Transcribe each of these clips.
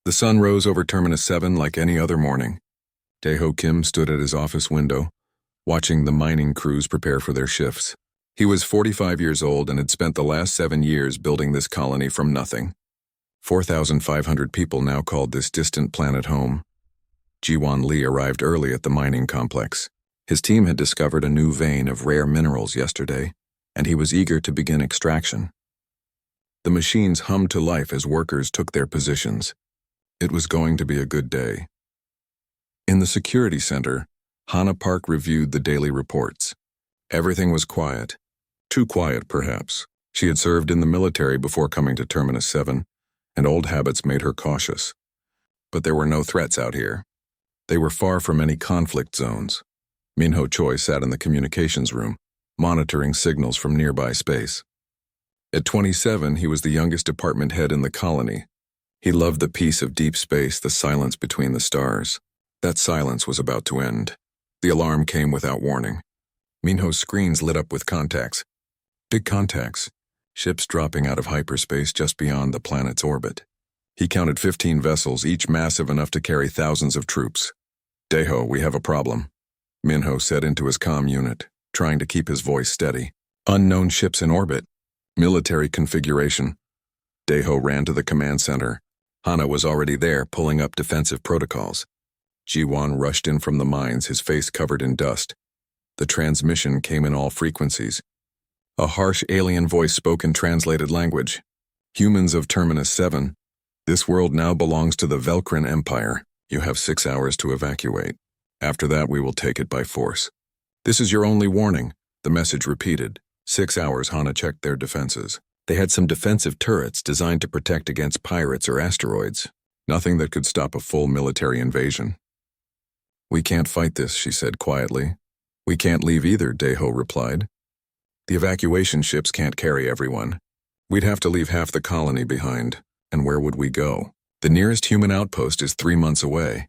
The sun rose over Terminus 7 like any other morning. Daeho Kim stood at his office window, watching the mining crews prepare for their shifts. He was 45 years old and had spent the last 7 years building this colony from nothing. 4,500 people now called this distant planet home. Ji-won Lee arrived early at the mining complex. His team had discovered a new vein of rare minerals yesterday, and he was eager to begin extraction. The machines hummed to life as workers took their positions. It was going to be a good day. In the security center, Hana Park reviewed the daily reports. Everything was quiet. Too quiet, perhaps. She had served in the military before coming to Terminus 7, and old habits made her cautious. But there were no threats out here. They were far from any conflict zones. Minho Choi sat in the communications room, monitoring signals from nearby space. At 27, he was the youngest department head in the colony. He loved the peace of deep space, the silence between the stars. That silence was about to end. The alarm came without warning. Minho's screens lit up with contacts. Big contacts. Ships dropping out of hyperspace just beyond the planet's orbit. He counted 15 vessels, each massive enough to carry thousands of troops. Daeho, we have a problem, Minho said into his comm unit, trying to keep his voice steady. Unknown ships in orbit. Military configuration. Daeho ran to the command center. Hana was already there, pulling up defensive protocols. Ji-won rushed in from the mines, his face covered in dust. The transmission came in all frequencies. A harsh alien voice spoke in translated language. Humans of Terminus 7, this world now belongs to the Velcrin Empire. You have 6 hours to evacuate. After that, we will take it by force. This is your only warning, the message repeated. 6 hours. Hana checked their defenses. They had some defensive turrets designed to protect against pirates or asteroids. Nothing that could stop a full military invasion. We can't fight this, she said quietly. We can't leave either, Daeho replied. The evacuation ships can't carry everyone. We'd have to leave half the colony behind. And where would we go? The nearest human outpost is 3 months away.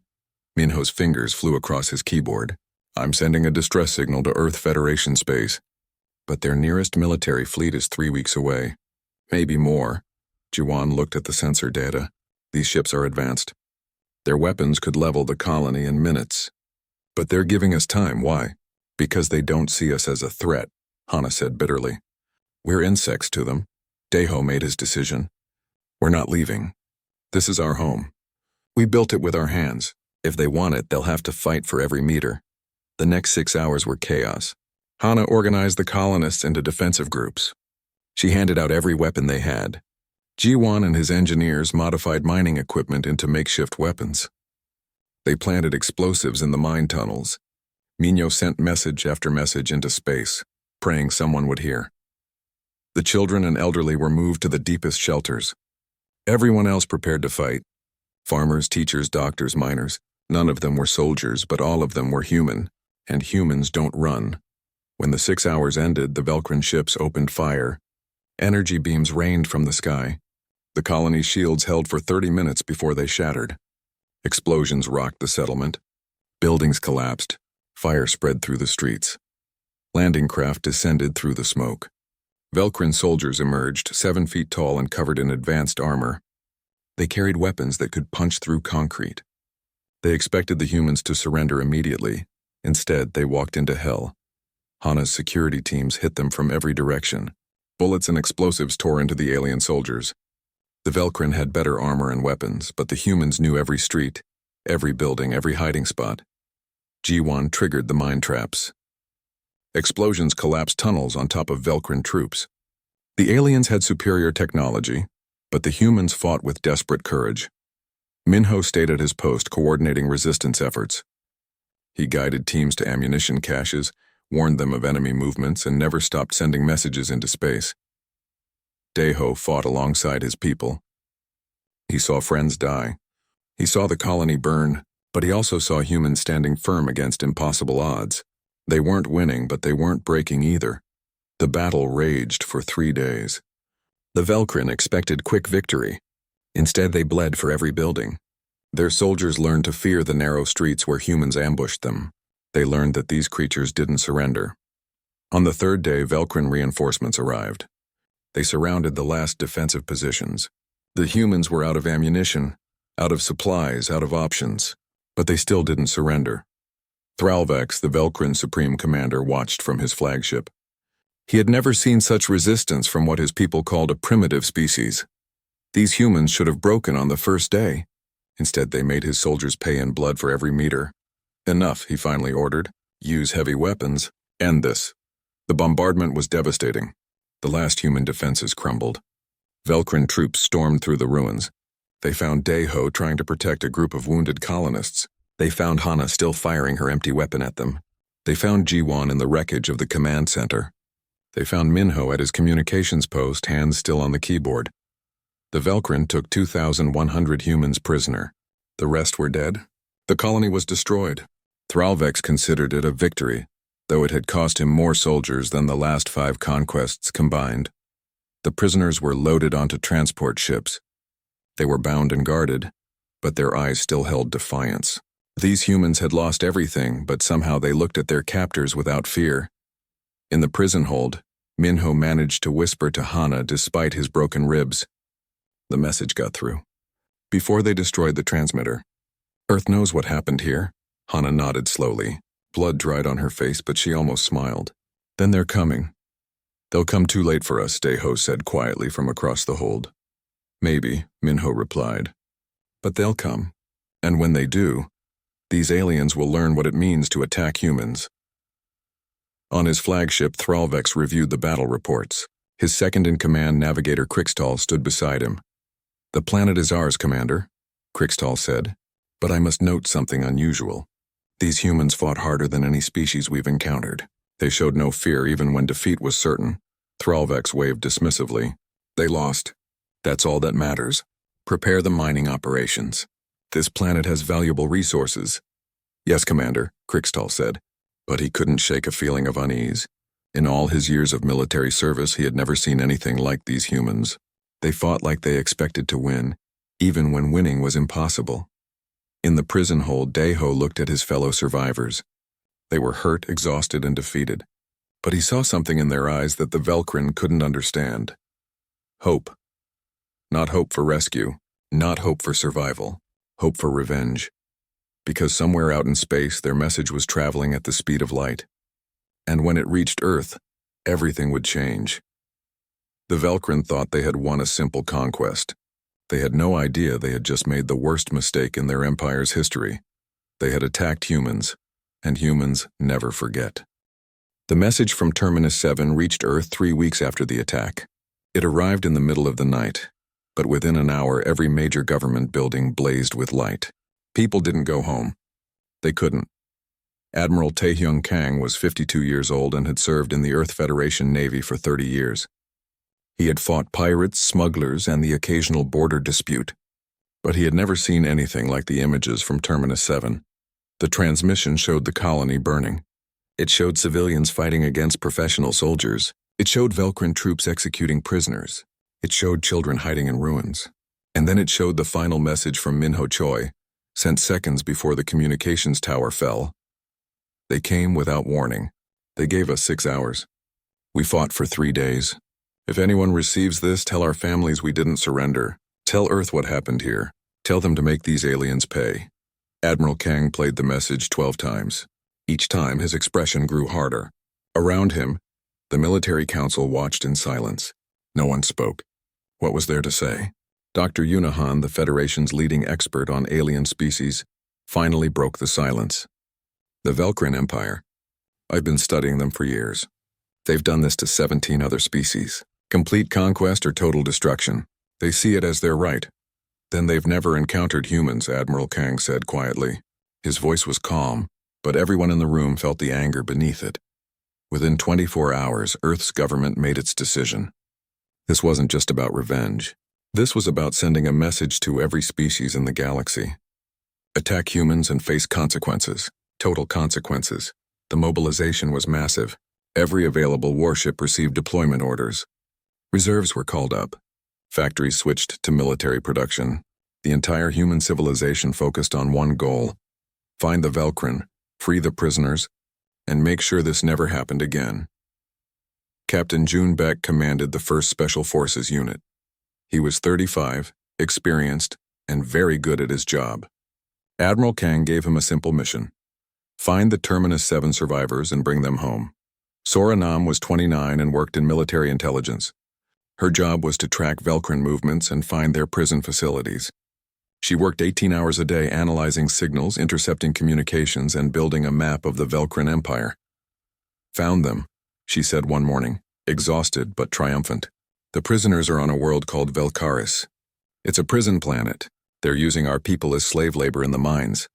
Minho's fingers flew across his keyboard. I'm sending a distress signal to Earth Federation space. But their nearest military fleet is 3 weeks away. Maybe more. Ji-won looked at the sensor data. These ships are advanced. Their weapons could level the colony in minutes. But they're giving us time. Why? Because they don't see us as a threat, Hana said bitterly. We're insects to them. Daeho made his decision. We're not leaving. This is our home. We built it with our hands. If they want it, they'll have to fight for every meter. The next 6 hours were chaos. Hana organized the colonists into defensive groups. She handed out every weapon they had. Ji-won and his engineers modified mining equipment into makeshift weapons. They planted explosives in the mine tunnels. Minho sent message after message into space, praying someone would hear. The children and elderly were moved to the deepest shelters. Everyone else prepared to fight. Farmers, teachers, doctors, miners. None of them were soldiers, but all of them were human, and humans don't run. When the 6 hours ended, the Velcrin ships opened fire. Energy beams rained from the sky. The colony's shields held for 30 minutes before they shattered. Explosions rocked the settlement. Buildings collapsed. Fire spread through the streets. Landing craft descended through the smoke. Velcrin soldiers emerged, 7 feet tall and covered in advanced armor. They carried weapons that could punch through concrete. They expected the humans to surrender immediately. Instead, they walked into hell. Hana's security teams hit them from every direction. Bullets and explosives tore into the alien soldiers. The Velcrin had better armor and weapons, but the humans knew every street, every building, every hiding spot. Ji-won triggered the mine traps. Explosions collapsed tunnels on top of Velcrin troops. The aliens had superior technology, but the humans fought with desperate courage. Minho stayed at his post coordinating resistance efforts. He guided teams to ammunition caches, warned them of enemy movements, and never stopped sending messages into space. Daeho fought alongside his people. He saw friends die. He saw the colony burn, but he also saw humans standing firm against impossible odds. They weren't winning, but they weren't breaking either. The battle raged for 3 days. The Velcrin expected quick victory. Instead, they bled for every building. Their soldiers learned to fear the narrow streets where humans ambushed them. They learned that these creatures didn't surrender. On the 3rd day, Velcrin reinforcements arrived. They surrounded the last defensive positions. The humans were out of ammunition, out of supplies, out of options. But they still didn't surrender. Thralvex, the Velkrin Supreme Commander, watched from his flagship. He had never seen such resistance from what his people called a primitive species. These humans should have broken on the first day. Instead, they made his soldiers pay in blood for every meter. Enough, he finally ordered. Use heavy weapons. End this. The bombardment was devastating. The last human defenses crumbled. Velkrin troops stormed through the ruins. They found Daeho trying to protect a group of wounded colonists. They found Hana still firing her empty weapon at them. They found Jiwon in the wreckage of the command center. They found Minho at his communications post, hands still on the keyboard. The Velkrin took 2,100 humans prisoner. The rest were dead. The colony was destroyed. Thralvex considered it a victory, though it had cost him more soldiers than the last 5 conquests combined. The prisoners were loaded onto transport ships. They were bound and guarded, but their eyes still held defiance. These humans had lost everything, but somehow they looked at their captors without fear. In the prison hold, Minho managed to whisper to Hana despite his broken ribs. The message got through. Before they destroyed the transmitter. Earth knows what happened here. Hana nodded slowly. Blood dried on her face, but she almost smiled. Then they're coming. They'll come too late for us, Daeho said quietly from across the hold. Maybe, Minho replied. But they'll come. And when they do, these aliens will learn what it means to attack humans. On his flagship, Thralvex reviewed the battle reports. His second-in-command navigator Krixtal stood beside him. The planet is ours, Commander, Krixtal said. But I must note something unusual. These humans fought harder than any species we've encountered. They showed no fear even when defeat was certain. Thralvex waved dismissively. They lost. That's all that matters. Prepare the mining operations. This planet has valuable resources. Yes, Commander, Krixtal said. But he couldn't shake a feeling of unease. In all his years of military service, he had never seen anything like these humans. They fought like they expected to win, even when winning was impossible. In the prison hold, Daeho looked at his fellow survivors. They were hurt, exhausted, and defeated. But he saw something in their eyes that the Velkrin couldn't understand. Hope. Not hope for rescue, not hope for survival, hope for revenge. Because somewhere out in space, their message was traveling at the speed of light. And when it reached Earth, everything would change. The Velkrin thought they had won a simple conquest. They had no idea they had just made the worst mistake in their empire's history. They had attacked humans, and humans never forget. The message from Terminus 7 reached Earth 3 weeks after the attack. It arrived in the middle of the night, but within an hour every major government building blazed with light. People didn't go home. They couldn't. Admiral Taehyung Kang was 52 years old and had served in the Earth Federation Navy for 30 years. He had fought pirates, smugglers, and the occasional border dispute. But he had never seen anything like the images from Terminus 7. The transmission showed the colony burning. It showed civilians fighting against professional soldiers. It showed Velkrin troops executing prisoners. It showed children hiding in ruins. And then it showed the final message from Minho Choi, sent seconds before the communications tower fell. They came without warning. They gave us 6 hours. We fought for 3 days. If anyone receives this, tell our families we didn't surrender. Tell Earth what happened here. Tell them to make these aliens pay. Admiral Kang played the message 12 times. Each time his expression grew harder. Around him, the military council watched in silence. No one spoke. What was there to say? Dr. Yunahan, the Federation's leading expert on alien species, finally broke the silence. The Velkrin Empire. I've been studying them for years. They've done this to 17 other species. Complete conquest or total destruction. They see it as their right. Then they've never encountered humans, Admiral Kang said quietly. His voice was calm, but everyone in the room felt the anger beneath it. Within 24 hours, Earth's government made its decision. This wasn't just about revenge. This was about sending a message to every species in the galaxy. Attack humans and face consequences. Total consequences. The mobilization was massive. Every available warship received deployment orders. Reserves were called up. Factories switched to military production. The entire human civilization focused on one goal: find the Velkrin, free the prisoners, and make sure this never happened again. Captain June Beck commanded the 1st Special Forces Unit. He was 35, experienced, and very good at his job. Admiral Kang gave him a simple mission. Find the Terminus 7 survivors and bring them home. Sora Nam was 29 and worked in military intelligence. Her job was to track Velcrin movements and find their prison facilities. She worked 18 hours a day analyzing signals, intercepting communications, and building a map of the Velcrin Empire. Found them, she said one morning, exhausted but triumphant. The prisoners are on a world called Velcaris. It's a prison planet. They're using our people as slave labor in the mines.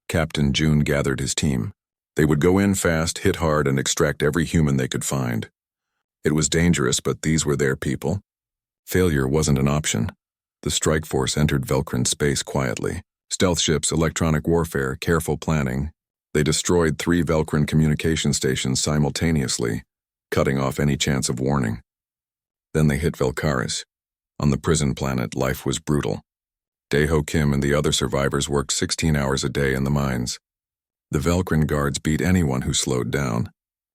Captain June gathered his team. They would go in fast, hit hard, and extract every human they could find. It was dangerous, but these were their people. Failure wasn't an option. The strike force entered Velcrin space quietly. Stealth ships, electronic warfare, careful planning. They destroyed 3 Velcrin communication stations simultaneously, cutting off any chance of warning. Then they hit Velcaris. On the prison planet, life was brutal. Daeho Kim and the other survivors worked 16 hours a day in the mines. The Velcrin guards beat anyone who slowed down.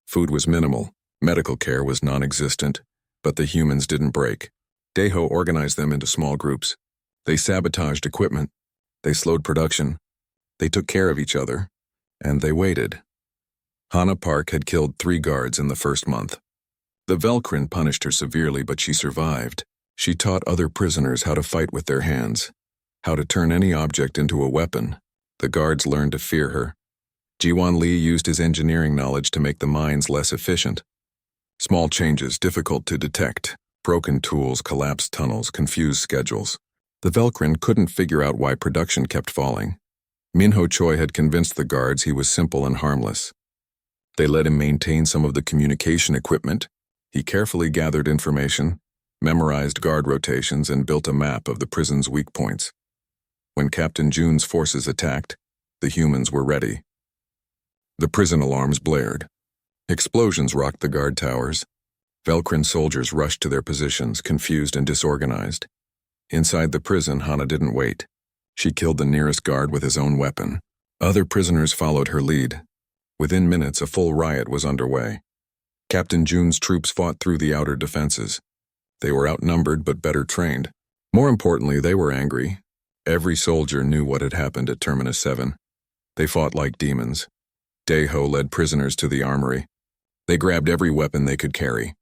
Food was minimal, medical care was non-existent, but the humans didn't break. Daeho organized them into small groups. They sabotaged equipment. They slowed production. They took care of each other. And they waited. Hana Park had killed 3 guards in the first month. The Velcrin punished her severely, but she survived. She taught other prisoners how to fight with their hands, how to turn any object into a weapon. The guards learned to fear her. Jiwan Lee used his engineering knowledge to make the mines less efficient. Small changes difficult to detect. Broken tools, collapsed tunnels, confused schedules. The Velcrin couldn't figure out why production kept falling. Minho Choi had convinced the guards he was simple and harmless. They let him maintain some of the communication equipment. He carefully gathered information, memorized guard rotations, and built a map of the prison's weak points. When Captain June's forces attacked, the humans were ready. The prison alarms blared. Explosions rocked the guard towers. Velcrin soldiers rushed to their positions, confused and disorganized. Inside the prison, Hana didn't wait. She killed the nearest guard with his own weapon. Other prisoners followed her lead. Within minutes, a full riot was underway. Captain June's troops fought through the outer defenses. They were outnumbered but better trained. More importantly, they were angry. Every soldier knew what had happened at Terminus 7. They fought like demons. Daeho led prisoners to the armory. They grabbed every weapon they could carry.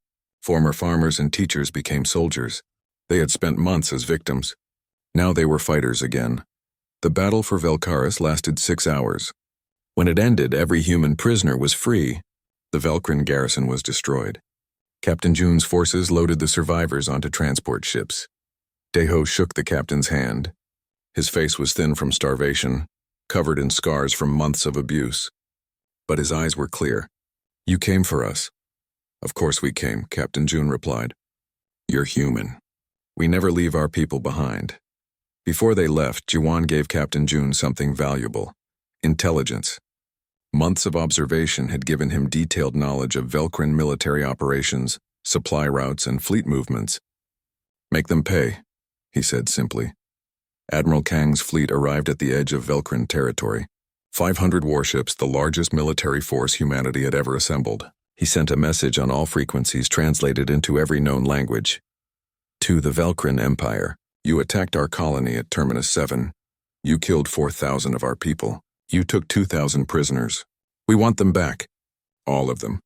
Former farmers and teachers became soldiers. They had spent months as victims. Now they were fighters again. The battle for Velcaris lasted 6 hours. When it ended, every human prisoner was free. The Velcrin garrison was destroyed. Captain June's forces loaded the survivors onto transport ships. Daeho shook the captain's hand. His face was thin from starvation, covered in scars from months of abuse. But his eyes were clear. "You came for us." "Of course we came," Captain June replied. "You're human. We never leave our people behind." Before they left, Jiwan gave Captain June something valuable: intelligence. Months of observation had given him detailed knowledge of Velcrin military operations, supply routes, and fleet movements. "Make them pay," he said simply. Admiral Kang's fleet arrived at the edge of Velcrin territory. 500 warships, the largest military force humanity had ever assembled. He sent a message on all frequencies translated into every known language. "To the Velcrin Empire, you attacked our colony at Terminus 7. You killed 4,000 of our people. You took 2,000 prisoners. We want them back. All of them.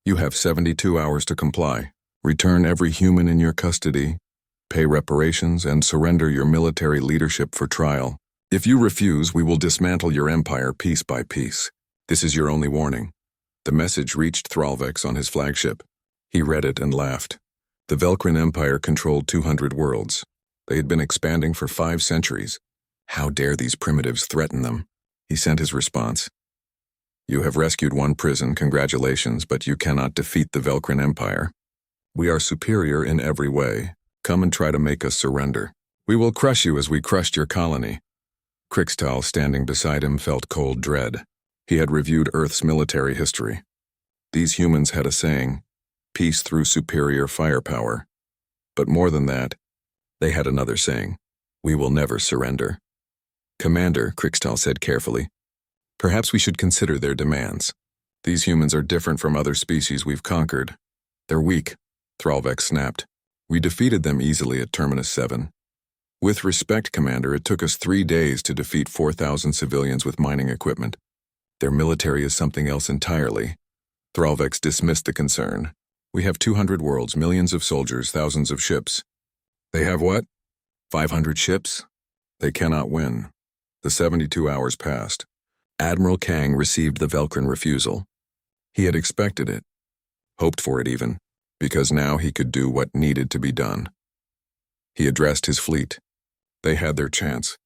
You have 72 hours to comply. Return every human in your custody, pay reparations, and surrender your military leadership for trial. If you refuse, we will dismantle your empire piece by piece. This is your only warning." The message reached Thralvex on his flagship. He read it and laughed. The Velcrin Empire controlled 200 worlds. They had been expanding for 5 centuries. How dare these primitives threaten them? He sent his response. "You have rescued 1 prison, congratulations, but you cannot defeat the Velcrin Empire. We are superior in every way. Come and try to make us surrender. We will crush you as we crushed your colony." Krixtal, standing beside him, felt cold dread. He had reviewed Earth's military history. These humans had a saying, "Peace through superior firepower." But more than that, they had another saying, "We will never surrender." "Commander," Krixtal said carefully, "perhaps we should consider their demands. These humans are different from other species we've conquered. They're weak," Thralvex snapped. "We defeated them easily at Terminus 7. With respect, Commander, it took us 3 days to defeat 4,000 civilians with mining equipment. Their military is something else entirely. Thralvex dismissed the concern. We have 200 worlds, millions of soldiers, thousands of ships. They have what? 500 ships? They cannot win. The 72 hours passed. Admiral Kang received the Velcrin refusal. He had expected it, hoped for it even, because now he could do what needed to be done. He addressed his fleet. They had their chance.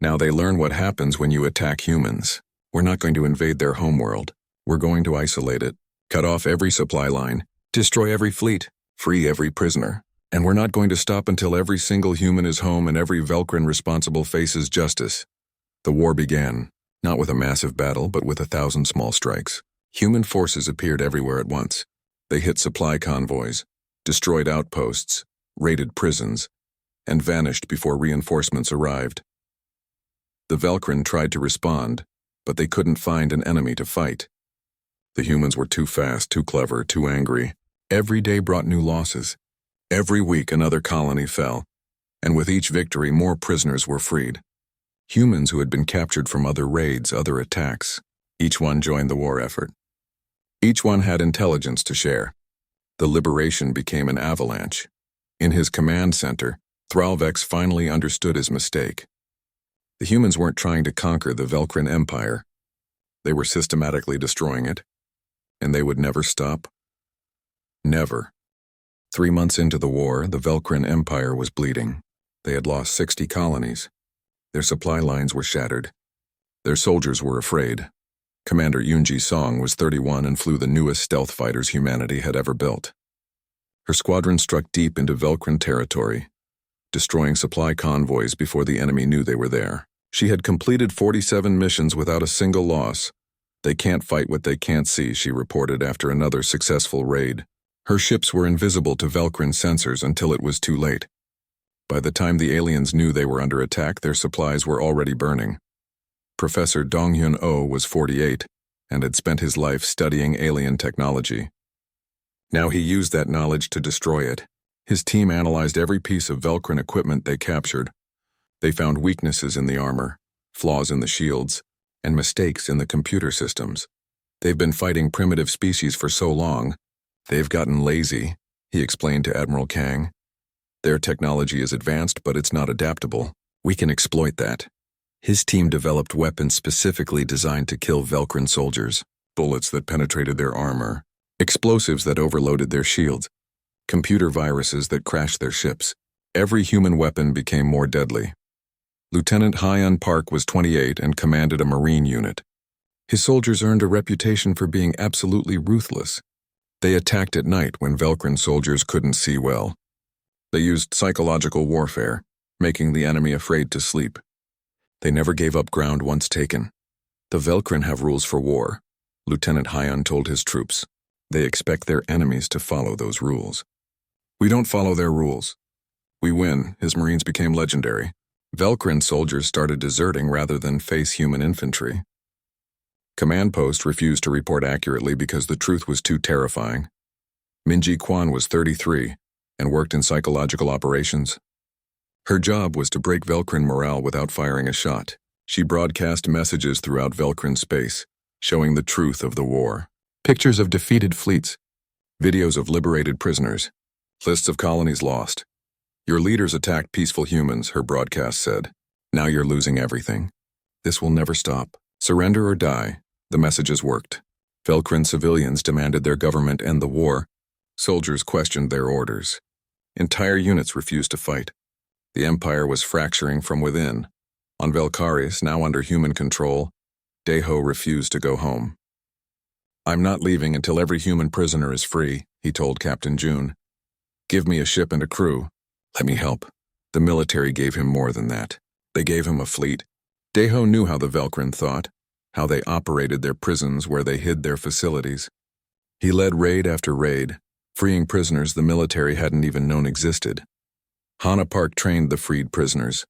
Now they learn what happens when you attack humans. We're not going to invade their homeworld. We're going to isolate it, cut off every supply line, destroy every fleet, free every prisoner. And we're not going to stop until every single human is home and every Velcrin responsible faces justice. The war began, not with a massive battle, but with 1,000 small strikes. Human forces appeared everywhere at once. They hit supply convoys, destroyed outposts, raided prisons, and vanished before reinforcements arrived. The Velcrin tried to respond, but they couldn't find an enemy to fight. The humans were too fast, too clever, too angry. Every day brought new losses. Every week another colony fell, and with each victory more prisoners were freed. Humans who had been captured from other raids, other attacks. Each one joined the war effort. Each one had intelligence to share. The liberation became an avalanche. In his command center, Thralvex finally understood his mistake. The humans weren't trying to conquer the Velcrin Empire. They were systematically destroying it, and they would never stop. Never. 3 months into the war, the Velcrin Empire was bleeding. They had lost 60 colonies. Their supply lines were shattered. Their soldiers were afraid. Commander Yoonji Song was 31 and flew the newest stealth fighters humanity had ever built. Her squadron struck deep into Velcrin territory, destroying supply convoys before the enemy knew they were there. She had completed 47 missions without a single loss. They can't fight what they can't see, she reported after another successful raid. Her ships were invisible to Velcrin sensors until it was too late. By the time the aliens knew they were under attack, their supplies were already burning. Professor Donghyun Oh was 48 and had spent his life studying alien technology. Now he used that knowledge to destroy it. His team analyzed every piece of Velcrin equipment they captured. They found weaknesses in the armor, flaws in the shields, and mistakes in the computer systems. They've been fighting primitive species for so long, they've gotten lazy, he explained to Admiral Kang. Their technology is advanced, but it's not adaptable. We can exploit that. His team developed weapons specifically designed to kill Velcrin soldiers, bullets that penetrated their armor, explosives that overloaded their shields, computer viruses that crashed their ships. Every human weapon became more deadly. Lieutenant Hyun Park was 28 and commanded a Marine unit. His soldiers earned a reputation for being absolutely ruthless. They attacked at night when Velcrin soldiers couldn't see well. They used psychological warfare, making the enemy afraid to sleep. They never gave up ground once taken. The Velcrin have rules for war, Lieutenant Hyun told his troops. They expect their enemies to follow those rules. We don't follow their rules. We win. His Marines became legendary. Velcrin soldiers started deserting rather than face human infantry. Command Post refused to report accurately because the truth was too terrifying. Minji Kwan was 33 and worked in psychological operations. Her job was to break Velcrin morale without firing a shot. She broadcast messages throughout Velcrin space, showing the truth of the war. Pictures of defeated fleets, videos of liberated prisoners, lists of colonies lost. Your leaders attacked peaceful humans, her broadcast said. Now you're losing everything. This will never stop. Surrender or die. The messages worked. Velcrin civilians demanded their government end the war. Soldiers questioned their orders. Entire units refused to fight. The Empire was fracturing from within. On Velcaris, now under human control, Daeho refused to go home. I'm not leaving until every human prisoner is free, he told Captain June. Give me a ship and a crew. Let me help. The military gave him more than that. They gave him a fleet. Daeho knew how the Velcrin thought, how they operated their prisons, where they hid their facilities. He led raid after raid, freeing prisoners the military hadn't even known existed. Hana Park trained the freed prisoners.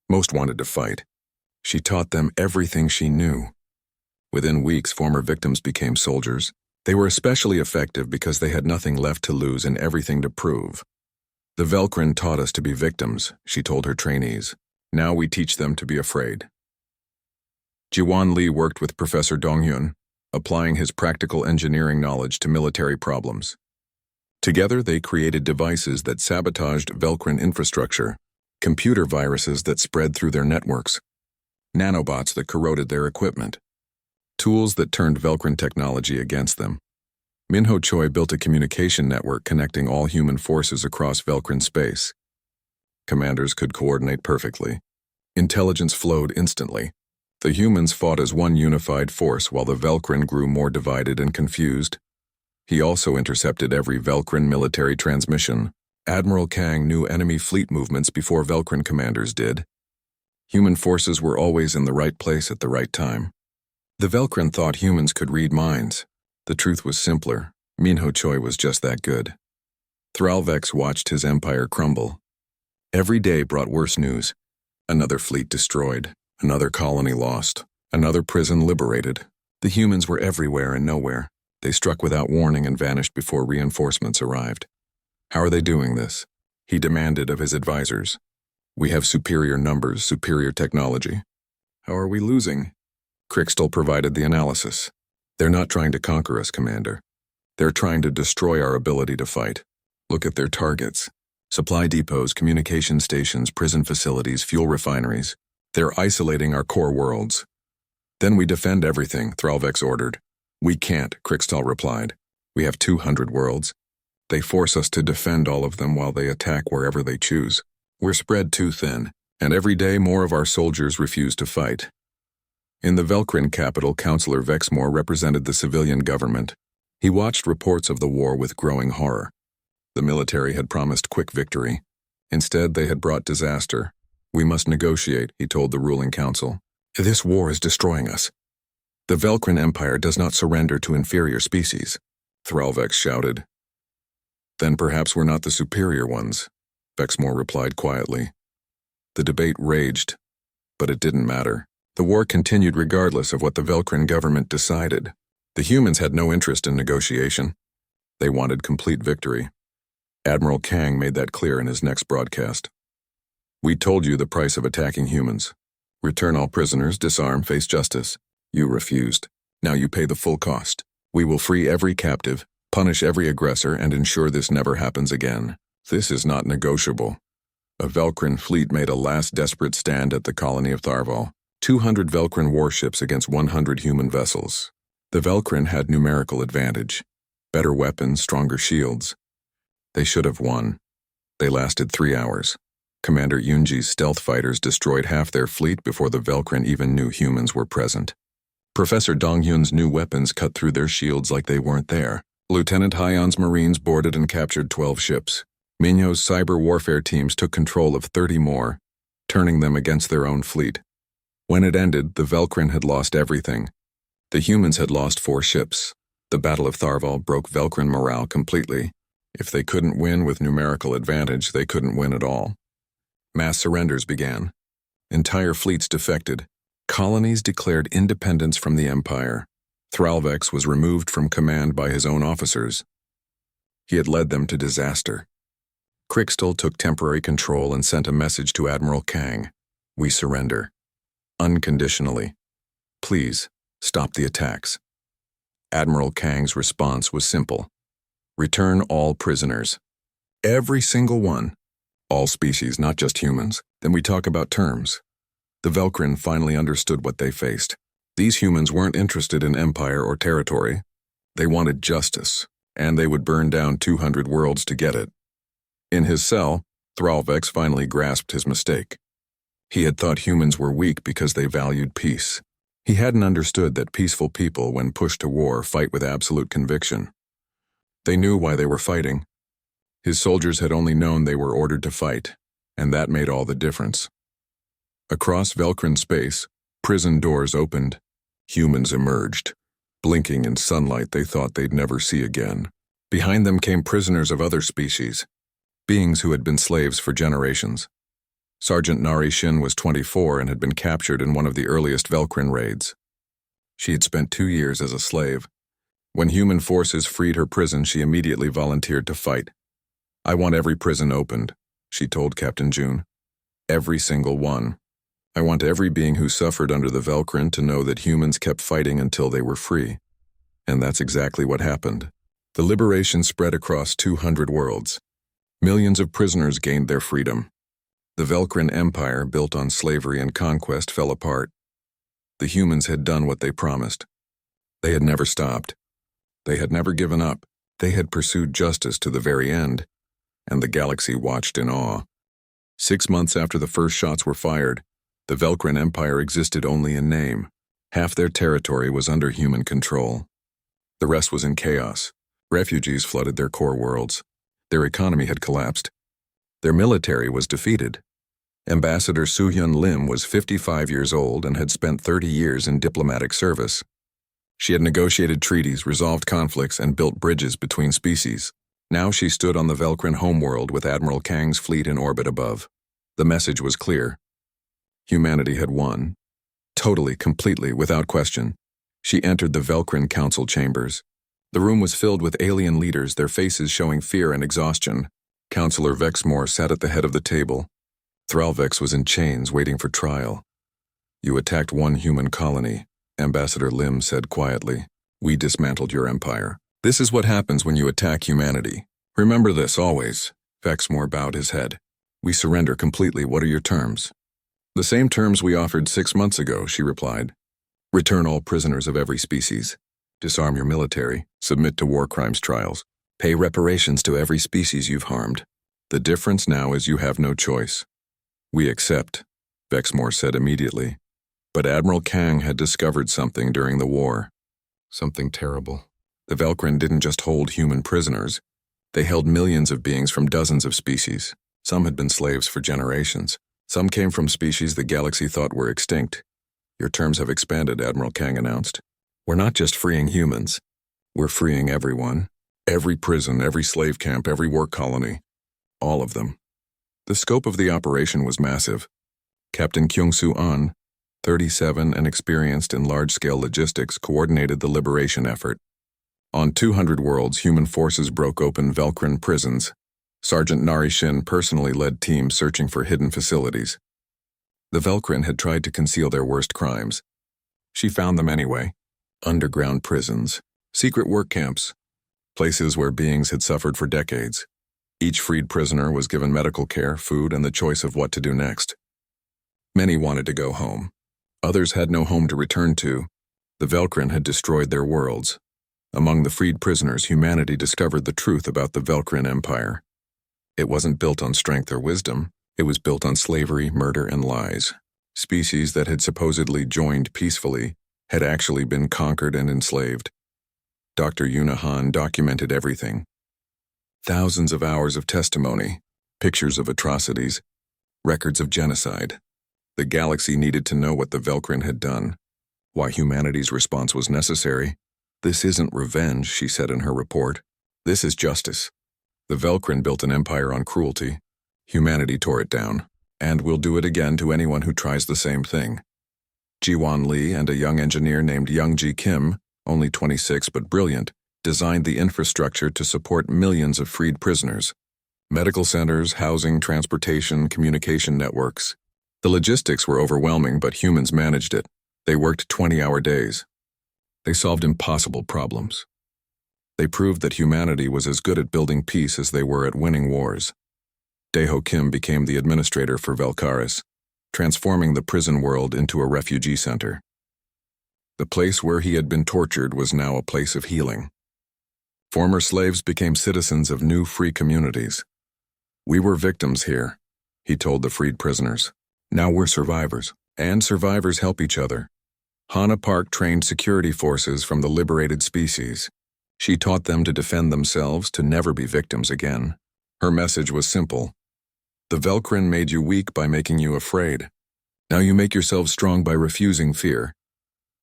Most wanted to fight. She taught them everything she knew. Within weeks, former victims became soldiers. They were especially effective because they had nothing left to lose and everything to prove. The Velcrin taught us to be victims, she told her trainees. Now we teach them to be afraid. Jiwan Li worked with Professor Donghyun, applying his practical engineering knowledge to military problems. Together, they created devices that sabotaged Velcrin infrastructure, computer viruses that spread through their networks, nanobots that corroded their equipment, tools that turned Velcrin technology against them. Minho Choi built a communication network connecting all human forces across Velcrin space. Commanders could coordinate perfectly. Intelligence flowed instantly. The humans fought as one unified force while the Velcrin grew more divided and confused. He also intercepted every Velcrin military transmission. Admiral Kang knew enemy fleet movements before Velcrin commanders did. Human forces were always in the right place at the right time. The Velcrin thought humans could read minds. The truth was simpler. Minho Choi was just that good. Thralvex watched his empire crumble. Every day brought worse news. Another fleet destroyed, another colony lost, another prison liberated. The humans were everywhere and nowhere. They struck without warning and vanished before reinforcements arrived. How are they doing this? He demanded of his advisors. We have superior numbers, superior technology. How are we losing? Crixtal provided the analysis. They're not trying to conquer us, Commander. They're trying to destroy our ability to fight. Look at their targets. Supply depots, communication stations, prison facilities, fuel refineries. They're isolating our core worlds. Then we defend everything, Thralvex ordered. We can't, Crixtal replied. We have 200 worlds. They force us to defend all of them while they attack wherever they choose. We're spread too thin, and every day more of our soldiers refuse to fight. In the Velcrin capital, Councillor Vexmore represented the civilian government. He watched reports of the war with growing horror. The military had promised quick victory. Instead, they had brought disaster. We must negotiate, he told the ruling council. This war is destroying us. The Velcrin Empire does not surrender to inferior species, Thralvex shouted. Then perhaps we're not the superior ones, Vexmore replied quietly. The debate raged, but it didn't matter. The war continued regardless of what the Velcrin government decided. The humans had no interest in negotiation. They wanted complete victory. Admiral Kang made that clear in his next broadcast. We told you the price of attacking humans. Return all prisoners, disarm, face justice. You refused. Now you pay the full cost. We will free every captive, punish every aggressor, and ensure this never happens again. This is not negotiable. A Velcrin fleet made a last desperate stand at the colony of Tharval. 200 Velcrin warships against 100 human vessels. The Velcrin had numerical advantage. Better weapons, stronger shields. They should have won. They lasted 3 hours. Commander Yunji's stealth fighters destroyed half their fleet before the Velcrin even knew humans were present. Professor Donghyun's new weapons cut through their shields like they weren't there. Lieutenant Hyun's Marines boarded and captured 12 ships. Minho's cyber warfare teams took control of 30 more, turning them against their own fleet. When it ended, the Velcrin had lost everything. The humans had lost 4 ships. The Battle of Tharval broke Velcrin morale completely. If they couldn't win with numerical advantage, they couldn't win at all. Mass surrenders began. Entire fleets defected. Colonies declared independence from the Empire. Thralvex was removed from command by his own officers. He had led them to disaster. Crixtal took temporary control and sent a message to Admiral Kang. We surrender. Unconditionally. Please, stop the attacks. Admiral Kang's response was simple. Return all prisoners. Every single one. All species, not just humans. Then we talk about terms. The Velcrin finally understood what they faced. These humans weren't interested in empire or territory. They wanted justice, and they would burn down 200 worlds to get it. In his cell, Thralvex finally grasped his mistake. He had thought humans were weak because they valued peace. He hadn't understood that peaceful people, when pushed to war, fight with absolute conviction. They knew why they were fighting. His soldiers had only known they were ordered to fight, and that made all the difference. Across Velcrin space, prison doors opened. Humans emerged, blinking in sunlight they thought they'd never see again. Behind them came prisoners of other species, beings who had been slaves for generations. Sergeant Narration was 24 and had been captured in one of the earliest Velcrin raids. She had spent 2 years as a slave. When human forces freed her prison, she immediately volunteered to fight. I want every prison opened, she told Captain June. Every single one. I want every being who suffered under the Velcrin to know that humans kept fighting until they were free. And that's exactly what happened. The liberation spread across 200 worlds. Millions of prisoners gained their freedom. The Velcrin Empire, built on slavery and conquest, fell apart. The humans had done what they promised. They had never stopped. They had never given up. They had pursued justice to the very end, and the galaxy watched in awe. 6 months after the first shots were fired, the Velcrin Empire existed only in name. Half their territory was under human control. The rest was in chaos. Refugees flooded their core worlds. Their economy had collapsed. Their military was defeated. Ambassador Soo-hyun Lim was 55 years old and had spent 30 years in diplomatic service. She had negotiated treaties, resolved conflicts, and built bridges between species. Now she stood on the Velcrin homeworld with Admiral Kang's fleet in orbit above. The message was clear. Humanity had won. Totally, completely, without question. She entered the Velcrin council chambers. The room was filled with alien leaders, their faces showing fear and exhaustion. Counselor Vexmore sat at the head of the table. Thralvex was in chains, waiting for trial. You attacked one human colony, Ambassador Lim said quietly. We dismantled your empire. This is what happens when you attack humanity. Remember this always. Vexmore bowed his head. We surrender completely. What are your terms? The same terms we offered 6 months ago, she replied. Return all prisoners of every species. Disarm your military. Submit to war crimes trials. Pay reparations to every species you've harmed. The difference now is you have no choice. We accept, Vexmore said immediately. But Admiral Kang had discovered something during the war. Something terrible. The Velcrin didn't just hold human prisoners. They held millions of beings from dozens of species. Some had been slaves for generations. Some came from species the galaxy thought were extinct. Your terms have expanded, Admiral Kang announced. We're not just freeing humans. We're freeing everyone. Every prison, every slave camp, every work colony. All of them. The scope of the operation was massive. Captain Kyung-Soo An, 37 and experienced in large-scale logistics, coordinated the liberation effort. On 200 worlds, human forces broke open Velcrin prisons. Sergeant Narration personally led teams searching for hidden facilities. The Velcrin had tried to conceal their worst crimes. She found them anyway. Underground prisons, secret work camps, places where beings had suffered for decades. Each freed prisoner was given medical care, food, and the choice of what to do next. Many wanted to go home. Others had no home to return to. The Velcrin had destroyed their worlds. Among the freed prisoners, humanity discovered the truth about the Velcrin Empire. It wasn't built on strength or wisdom. It was built on slavery, murder, and lies. Species that had supposedly joined peacefully had actually been conquered and enslaved. Dr. Yuna Han documented everything. Thousands of hours of testimony, pictures of atrocities, records of genocide. The galaxy needed to know what the Velcrin had done, why humanity's response was necessary. This isn't revenge, she said in her report. This is justice. The Velcrin built an empire on cruelty. Humanity tore it down, and will do it again to anyone who tries the same thing. Ji-Won Lee and a young engineer named Young-Ji Kim, only 26 but brilliant, designed the infrastructure to support millions of freed prisoners. Medical centers, housing, transportation, communication networks. The logistics were overwhelming, but humans managed it. They worked 20-hour days. They solved impossible problems. They proved that humanity was as good at building peace as they were at winning wars. Daeho Kim became the administrator for Velcaris, transforming the prison world into a refugee center. The place where he had been tortured was now a place of healing. Former slaves became citizens of new free communities. We were victims here, he told the freed prisoners. Now we're survivors, and survivors help each other. Hana Park trained security forces from the liberated species. She taught them to defend themselves, to never be victims again. Her message was simple. The Velcrin made you weak by making you afraid. Now you make yourselves strong by refusing fear.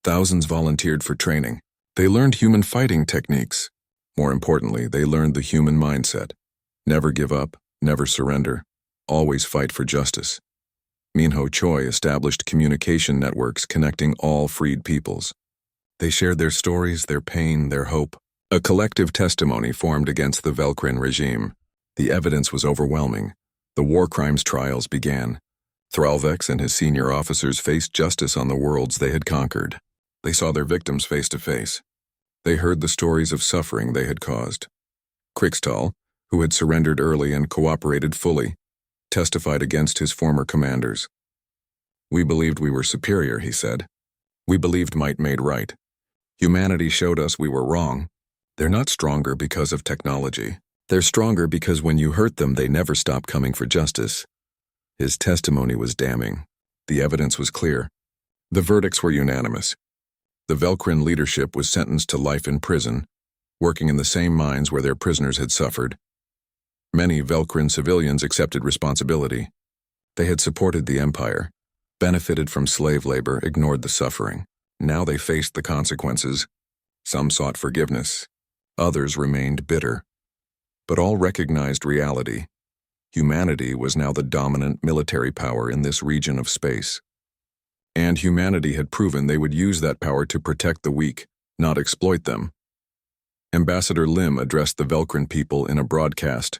Thousands volunteered for training. They learned human fighting techniques. More importantly, they learned the human mindset. Never give up, never surrender, always fight for justice. Minho Choi established communication networks connecting all freed peoples. They shared their stories, their pain, their hope. A collective testimony formed against the Velcrin regime. The evidence was overwhelming. The war crimes trials began. Thralvex and his senior officers faced justice on the worlds they had conquered. They saw their victims face to face. They heard the stories of suffering they had caused. Krikstal, who had surrendered early and cooperated fully, testified against his former commanders. "We believed we were superior," he said. "We believed might made right. Humanity showed us we were wrong. They're not stronger because of technology. They're stronger because when you hurt them, they never stop coming for justice." His testimony was damning. The evidence was clear. The verdicts were unanimous. The Velkrin leadership was sentenced to life in prison, working in the same mines where their prisoners had suffered. Many Velkrin civilians accepted responsibility. They had supported the Empire, benefited from slave labor, ignored the suffering. Now they faced the consequences. Some sought forgiveness. Others remained bitter. But all recognized reality. Humanity was now the dominant military power in this region of space. And humanity had proven they would use that power to protect the weak, not exploit them. Ambassador Lim addressed the Velkrin people in a broadcast.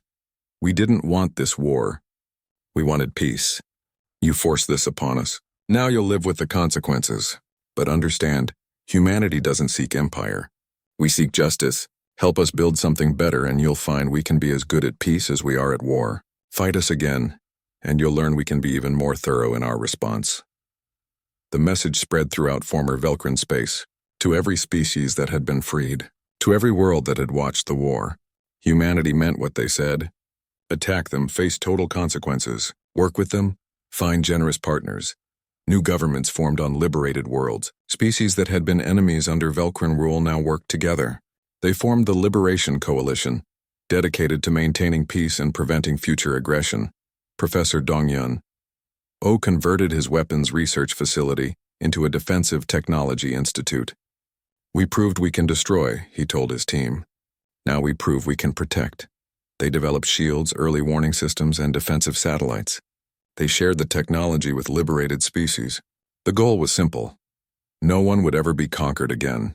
"We didn't want this war. We wanted peace. You forced this upon us. Now you'll live with the consequences. But understand, humanity doesn't seek empire. We seek justice. Help us build something better and you'll find we can be as good at peace as we are at war. Fight us again, and you'll learn we can be even more thorough in our response." The message spread throughout former Velkrin space, to every species that had been freed, to every world that had watched the war. Humanity meant what they said. Attack them, face total consequences. Work with them, find generous partners. New governments formed on liberated worlds. Species that had been enemies under Velkrin rule now worked together. They formed the Liberation Coalition, dedicated to maintaining peace and preventing future aggression. Professor Dongyun O converted his weapons research facility into a defensive technology institute. "We proved we can destroy," he told his team. "Now we prove we can protect." They developed shields, early warning systems, and defensive satellites. They shared the technology with liberated species. The goal was simple. No one would ever be conquered again.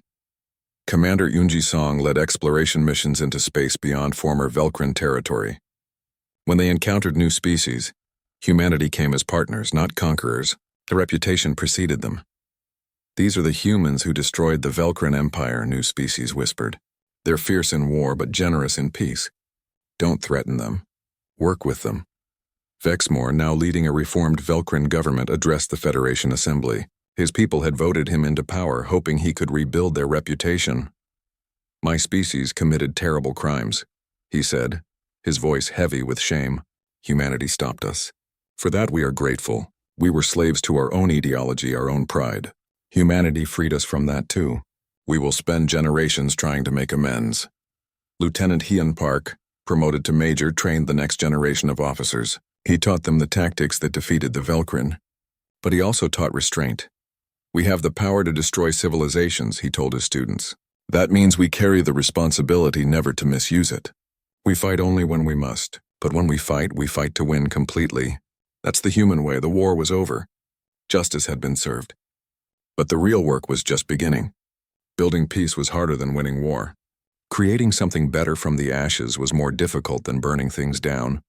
Commander Yunji Song led exploration missions into space beyond former Velkrin territory. When they encountered new species, humanity came as partners, not conquerors. The reputation preceded them. "These are the humans who destroyed the Velkrin Empire," new species whispered. "They're fierce in war but generous in peace. Don't threaten them. Work with them." Vexmore, now leading a reformed Velkrin government, addressed the Federation Assembly. His people had voted him into power, hoping he could rebuild their reputation. "My species committed terrible crimes," he said, his voice heavy with shame. "Humanity stopped us. For that we are grateful. We were slaves to our own ideology, our own pride. Humanity freed us from that too. We will spend generations trying to make amends." Lieutenant Hyun Park, promoted to major, trained the next generation of officers. He taught them the tactics that defeated the Velkrin. But he also taught restraint. "We have the power to destroy civilizations," he told his students. "That means we carry the responsibility never to misuse it. We fight only when we must, but when we fight to win completely. That's the human way. The war was over. Justice had been served. But the real work was just beginning. Building peace was harder than winning war. Creating something better from the ashes was more difficult than burning things down.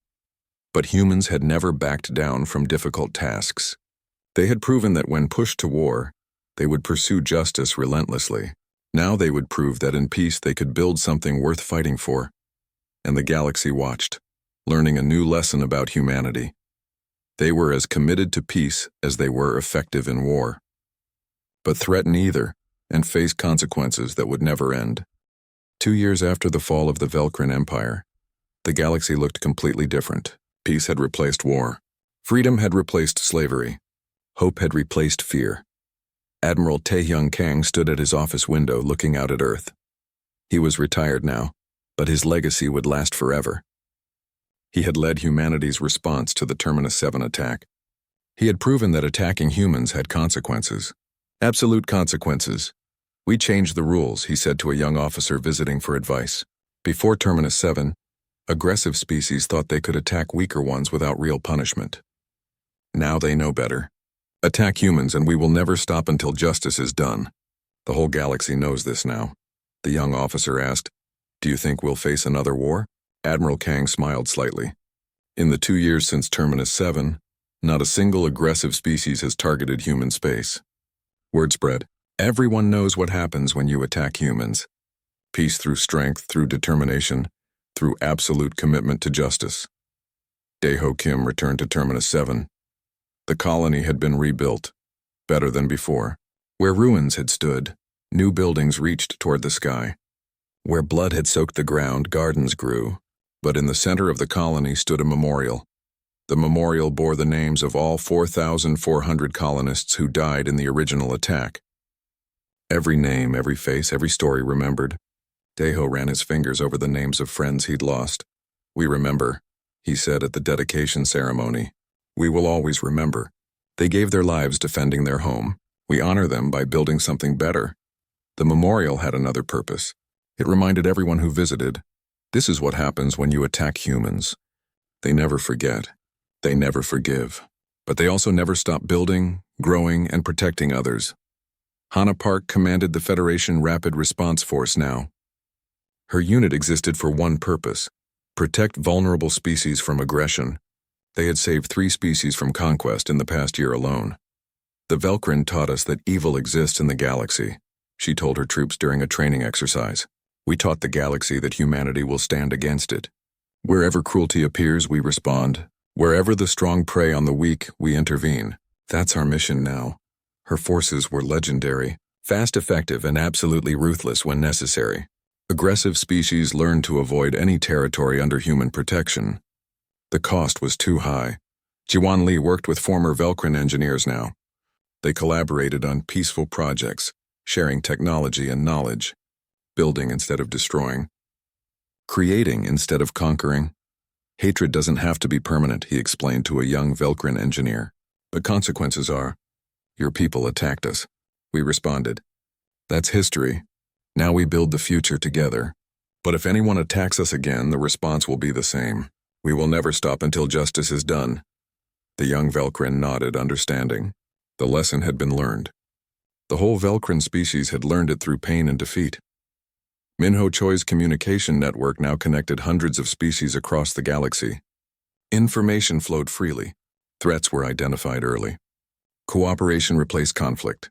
But humans had never backed down from difficult tasks. They had proven that when pushed to war, they would pursue justice relentlessly. Now they would prove that in peace they could build something worth fighting for. And the galaxy watched, learning a new lesson about humanity. They were as committed to peace as they were effective in war. But threaten either, and face consequences that would never end. 2 years after the fall of the Velkrin Empire, the galaxy looked completely different. Peace had replaced war. Freedom had replaced slavery. Hope had replaced fear. Admiral Taehyung Kang stood at his office window looking out at Earth. He was retired now, but his legacy would last forever. He had led humanity's response to the Terminus 7 attack. He had proven that attacking humans had consequences. Absolute consequences. "We changed the rules," he said to a young officer visiting for advice. Before Terminus 7, aggressive species thought they could attack weaker ones without real punishment. Now they know better. Attack humans and we will never stop until justice is done. The whole galaxy knows this now. The young officer asked, "Do you think we'll face another war?" Admiral Kang smiled slightly. In the 2 years since Terminus 7, not a single aggressive species has targeted human space. Word spread. Everyone knows what happens when you attack humans. Peace through strength, through determination, through absolute commitment to justice. Daeho Kim returned to Terminus 7. The colony had been rebuilt, better than before. Where ruins had stood, new buildings reached toward the sky. Where blood had soaked the ground, gardens grew. But in the center of the colony stood a memorial. The memorial bore the names of all 4,400 colonists who died in the original attack. Every name, every face, every story remembered. Daeho ran his fingers over the names of friends he'd lost. "We remember," he said at the dedication ceremony. "We will always remember. They gave their lives defending their home. We honor them by building something better." The memorial had another purpose. It reminded everyone who visited, this is what happens when you attack humans. They never forget. They never forgive. But they also never stop building, growing, and protecting others. Hana Park commanded the Federation Rapid Response Force now. Her unit existed for one purpose: protect vulnerable species from aggression. They had saved 3 species from conquest in the past year alone. The Velkrin taught us that evil exists in the galaxy, she told her troops during a training exercise. We taught the galaxy that humanity will stand against it. Wherever cruelty appears, we respond. Wherever the strong prey on the weak, we intervene. That's our mission now. Her forces were legendary, fast, effective, and absolutely ruthless when necessary. Aggressive species learned to avoid any territory under human protection. The cost was too high. Jiwan Li worked with former Velkrin engineers now. They collaborated on peaceful projects, sharing technology and knowledge, building instead of destroying, creating instead of conquering. Hatred doesn't have to be permanent, he explained to a young Velkrin engineer. But consequences are, your people attacked us. We responded. That's history. Now we build the future together. But if anyone attacks us again, the response will be the same. We will never stop until justice is done. The young Velkrin nodded, understanding. The lesson had been learned. The whole Velkrin species had learned it through pain and defeat. Minho Choi's communication network now connected hundreds of species across the galaxy. Information flowed freely. Threats were identified early. Cooperation replaced conflict.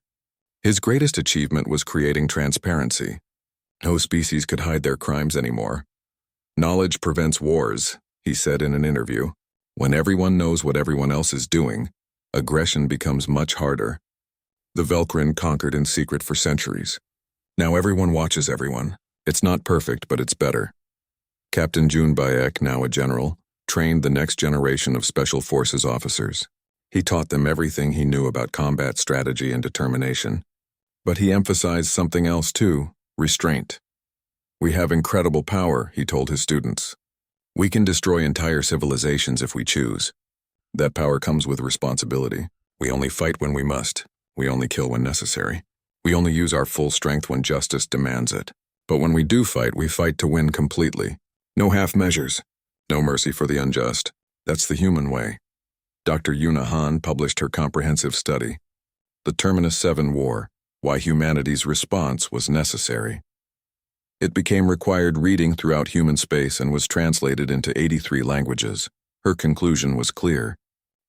His greatest achievement was creating transparency. No species could hide their crimes anymore. Knowledge prevents wars, he said in an interview. When everyone knows what everyone else is doing, aggression becomes much harder. The Velkrin conquered in secret for centuries. Now everyone watches everyone. It's not perfect, but it's better. Captain Jun Bayek, now a general, trained the next generation of Special Forces officers. He taught them everything he knew about combat strategy and determination. But he emphasized something else too, restraint. We have incredible power, he told his students. We can destroy entire civilizations if we choose. That power comes with responsibility. We only fight when we must. We only kill when necessary. We only use our full strength when justice demands it. But when we do fight, we fight to win completely. No half measures. No mercy for the unjust. That's the human way. Dr. Yuna Han published her comprehensive study, The Terminus 7 War, Why Humanity's Response Was Necessary. It became required reading throughout human space and was translated into 83 languages. Her conclusion was clear.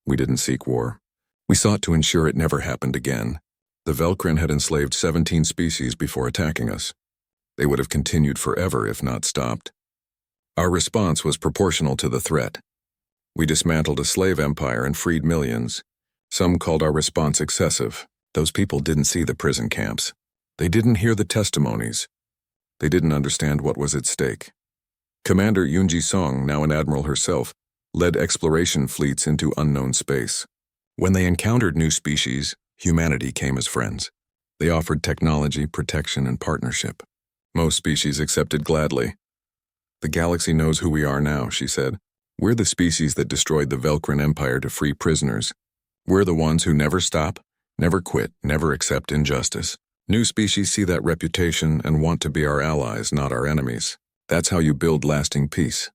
We didn't seek war. We sought to ensure it never happened again. The Velkrin had enslaved 17 species before attacking us. They would have continued forever if not stopped. Our response was proportional to the threat. We dismantled a slave empire and freed millions. Some called our response excessive. Those people didn't see the prison camps. They didn't hear the testimonies. They didn't understand what was at stake. Commander Yoonji Song, now an admiral herself, led exploration fleets into unknown space. When they encountered new species, humanity came as friends. They offered technology, protection, and partnership. Most species accepted gladly. The galaxy knows who we are now, she said. We're the species that destroyed the Velkrin Empire to free prisoners. We're the ones who never stop, never quit, never accept injustice. New species see that reputation and want to be our allies, not our enemies. That's how you build lasting peace.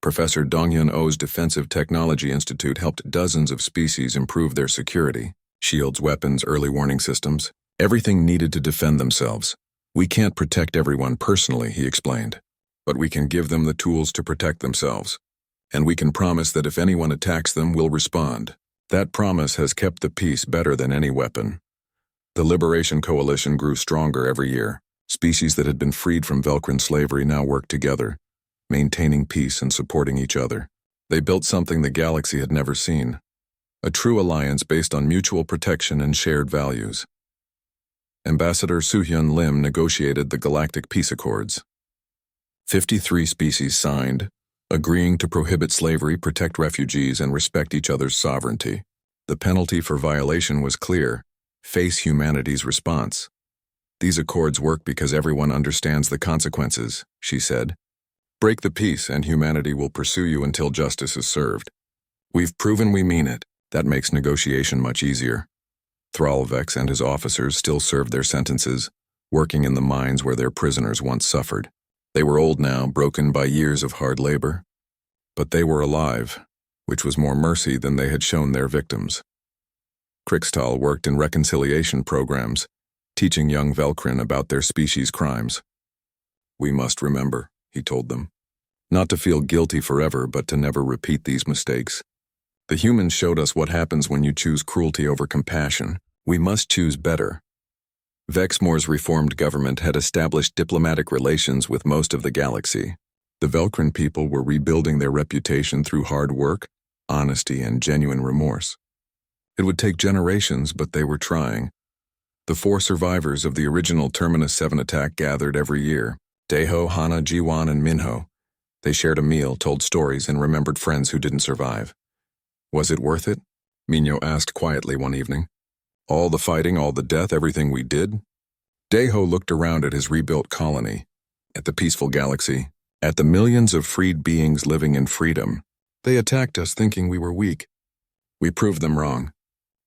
Professor Donghyun Oh's Defensive Technology Institute helped dozens of species improve their security. Shields, weapons, early warning systems, everything needed to defend themselves. We can't protect everyone personally, he explained. but we can give them the tools to protect themselves. And we can promise that if anyone attacks them, we'll respond. That promise has kept the peace better than any weapon. The Liberation Coalition grew stronger every year. Species that had been freed from Velcrin slavery now worked together, maintaining peace and supporting each other. They built something the galaxy had never seen. A true alliance based on mutual protection and shared values. Ambassador Soo-hyun Lim negotiated the Galactic Peace Accords. 53 species signed, agreeing to prohibit slavery, protect refugees, and respect each other's sovereignty. The penalty for violation was clear: face humanity's response. These accords work because everyone understands the consequences, she said. Break the peace and humanity will pursue you until justice is served. We've proven we mean it. That makes negotiation much easier. Thrallvex and his officers still served their sentences, working in the mines where their prisoners once suffered. They were old now, broken by years of hard labor. But they were alive, which was more mercy than they had shown their victims. Krixtal worked in reconciliation programs, teaching young Velcrin about their species' crimes. We must remember, he told them, not to feel guilty forever, but to never repeat these mistakes. The humans showed us what happens when you choose cruelty over compassion. We must choose better. Vexmoor's reformed government had established diplomatic relations with most of the galaxy. The Velcrin people were rebuilding their reputation through hard work, honesty, and genuine remorse. It would take generations, but they were trying. The 4 survivors of the original Terminus 7 attack gathered every year: Daeho, Hana, Jiwon, and Minho. They shared a meal, told stories, and remembered friends who didn't survive. Was it worth it? Minho asked quietly one evening. All the fighting, all the death, everything we did? Daeho looked around at his rebuilt colony, at the peaceful galaxy, at the millions of freed beings living in freedom. They attacked us thinking we were weak. We proved them wrong.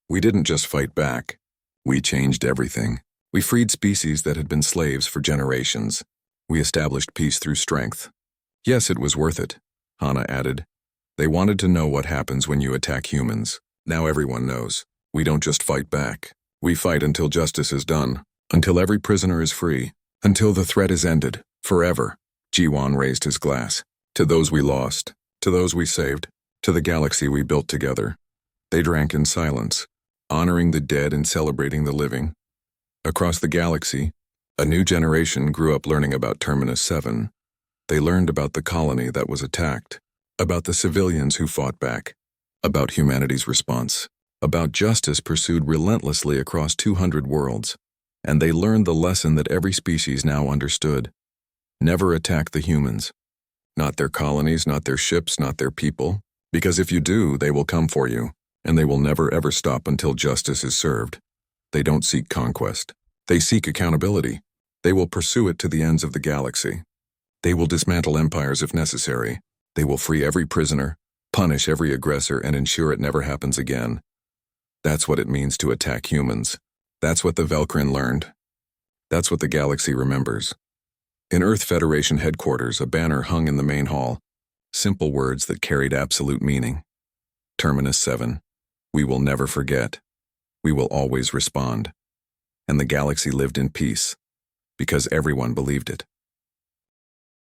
We didn't just fight back. We changed everything. We freed species that had been slaves for generations. We established peace through strength. Yes, it was worth it, Hana added. They wanted to know what happens when you attack humans. Now everyone knows. We don't just fight back. We fight until justice is done, until every prisoner is free, until the threat is ended, forever. Jiwon raised his glass. To those we lost, to those we saved, to the galaxy we built together. They drank in silence, honoring the dead and celebrating the living. Across the galaxy, a new generation grew up learning about Terminus 7. They learned about the colony that was attacked, about the civilians who fought back, about humanity's response, about justice pursued relentlessly across 200 worlds. And they learned the lesson that every species now understood. Never attack the humans. Not their colonies, not their ships, not their people. Because if you do, they will come for you, and they will never ever stop until justice is served. They don't seek conquest. They seek accountability. They will pursue it to the ends of the galaxy. They will dismantle empires if necessary. They will free every prisoner, punish every aggressor, and ensure it never happens again. That's what it means to attack humans. That's what the Velcrin learned. That's what the galaxy remembers. In Earth Federation headquarters, a banner hung in the main hall. Simple words that carried absolute meaning. Terminus 7. We will never forget. We will always respond. And the galaxy lived in peace, because everyone believed it.